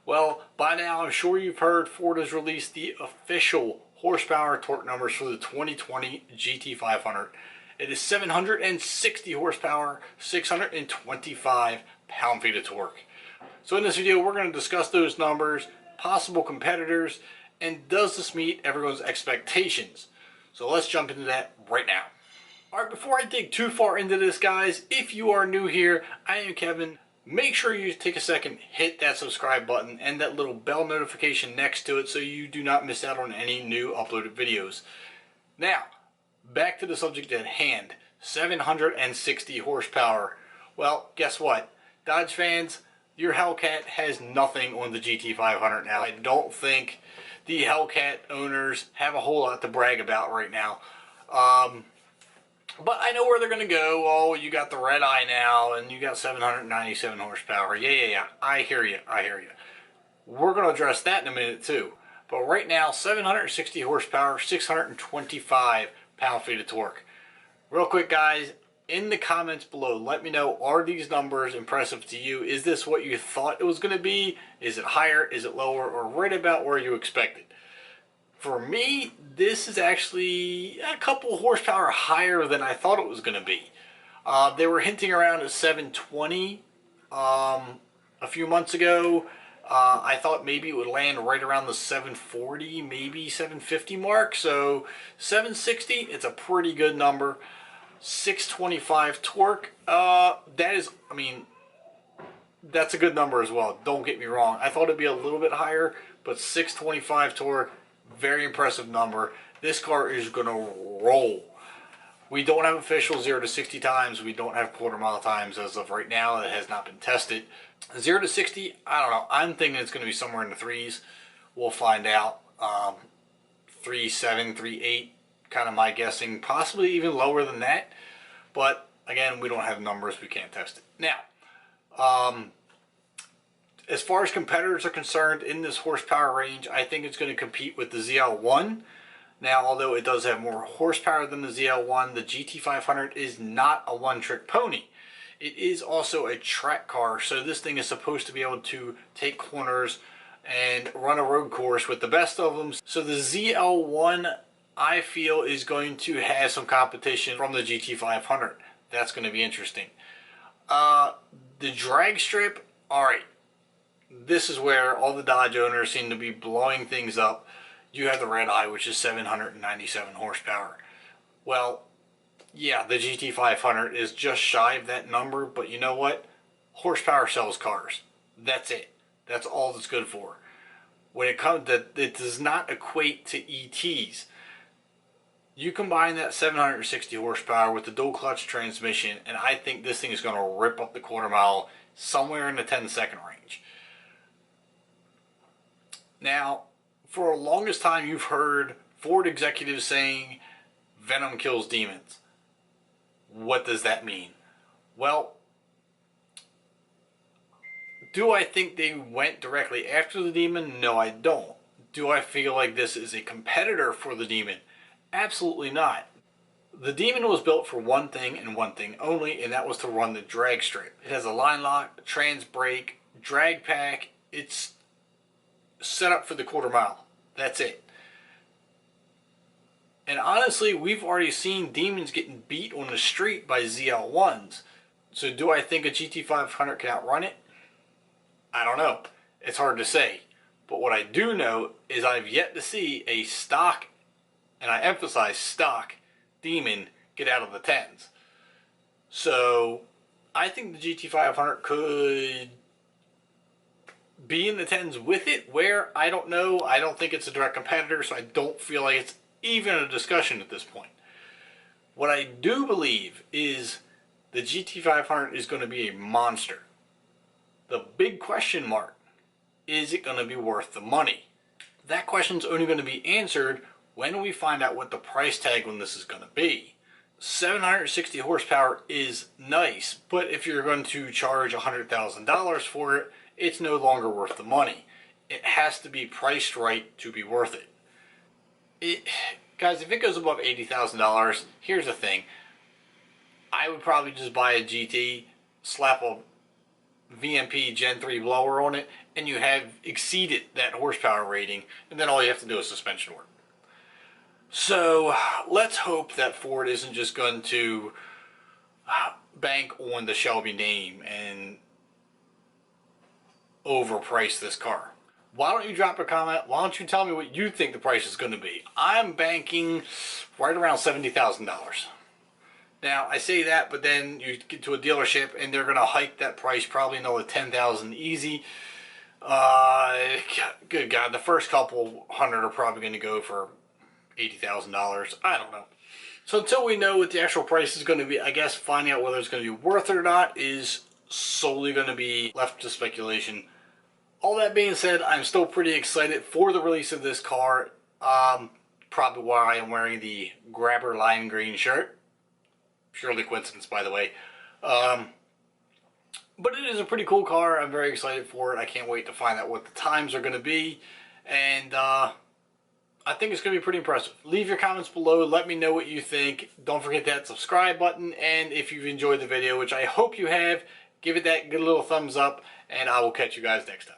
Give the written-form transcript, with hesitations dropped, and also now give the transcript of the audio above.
Well, by now I'm sure you've heard Ford has released the official horsepower torque numbers for the 2020 GT500. It is 760 horsepower, 625 pound-feet of torque. So in this video we're going to discuss those numbers, possible competitors, and does this meet everyone's expectations? So let's jump into that right now. Alright, before I dig too far into this, guys, if you are new here, I am Kevin. Make sure you take a second, hit that subscribe button and that little bell notification next to it so you do not miss out on any new uploaded videos. Now, back to the subject at hand, 760 horsepower. Well, guess what? Dodge fans, your Hellcat has nothing on the GT500 now. I don't think the Hellcat owners have a whole lot to brag about right now. But I know where they're going to go. Oh, you got the red eye now, and you got 797 horsepower. Yeah. I hear you. We're going to address that in a minute, too. But right now, 760 horsepower, 625 pound-feet of torque. Real quick, guys, in the comments below, let me know, are these numbers impressive to you? Is this what you thought it was going to be? Is it higher? Is it lower? Or right about where you expected? For me, this is actually a couple horsepower higher than I thought it was going to be. They were hinting around at 720 a few months ago. I thought maybe it would land right around the 740, maybe 750 mark. So 760, it's a pretty good number. 625 torque, that is, I mean, that's a good number as well. Don't get me wrong. I thought it'd be a little bit higher, but 625 torque, very impressive number. This car is going to roll. We don't have official 0 to 60 times. We don't have quarter mile times as of right now. It has not been tested. 0 to 60, I don't know. I'm thinking it's going to be somewhere in the threes. We'll find out. 3.7, 3.8, kind of my guessing. Possibly even lower than that. But again, we don't have numbers. We can't test it. Now, as far as competitors are concerned in this horsepower range, I think it's going to compete with the ZL1. Now, although it does have more horsepower than the ZL1, the GT500 is not a one-trick pony. It is also a track car, so this thing is supposed to be able to take corners and run a road course with the best of them. So the ZL1, I feel, is going to have some competition from the GT500. That's going to be interesting. The drag strip, alright. This is where all the Dodge owners seem to be blowing things up. You have the red eye, which is 797 horsepower. Well, yeah, the GT500 is just shy of that number, but you know what? Horsepower sells cars. That's it. That's all it's good for. When it comes to, it does not equate to ETs. You combine that 760 horsepower with the dual clutch transmission, and I think this thing is going to rip up the quarter mile somewhere in the 10-second range. Now, for the longest time you've heard Ford executives saying Venom kills demons. What does that mean? Well, do I think they went directly after the demon? No, I don't. Do I feel like this is a competitor for the demon? Absolutely not. The demon was built for one thing and one thing only, and that was to run the drag strip. It has a line lock, a trans brake, drag pack. It's set up for the quarter mile. That's it. And honestly, we've already seen demons getting beat on the street by ZL1s. So do I think a GT500 can outrun it? I don't know. It's hard to say. But what I do know is I've yet to see a stock, and I emphasize stock, demon get out of the 10s. So I think the GT500 could be in the 10s with it. Where, I don't know. I don't think it's a direct competitor, so I don't feel like it's even a discussion at this point. What I do believe is the GT500 is going to be a monster. The big question mark, is it going to be worth the money? That question's only going to be answered when we find out what the price tag on this is going to be. 760 horsepower is nice, but if you're going to charge $100,000 for it, it's no longer worth the money. It has to be priced right to be worth it. Guys, if it goes above $80,000, here's the thing. I would probably just buy a GT, slap a VMP Gen 3 blower on it, and you have exceeded that horsepower rating, and then all you have to do is suspension work. So let's hope that Ford isn't just going to bank on the Shelby name and overprice this car. Why don't you drop a comment? Why don't you tell me what you think the price is going to be? I'm banking right around $70,000. Now, I say that, but then you get to a dealership and they're going to hike that price probably another $10,000 easy. Good God, the first couple hundred are probably going to go for $80,000. I don't know. So until we know what the actual price is going to be, I guess finding out whether it's going to be worth it or not is solely going to be left to speculation. All that being said, I'm still pretty excited for the release of this car. Probably why I'm wearing the Grabber lime green shirt. Purely coincidence, by the way. But it is a pretty cool car. I'm very excited for it. I can't wait to find out what the times are going to be. And I think it's going to be pretty impressive. Leave your comments below. Let me know what you think. Don't forget that subscribe button. And if you've enjoyed the video, which I hope you have, give it that good little thumbs up. And I will catch you guys next time.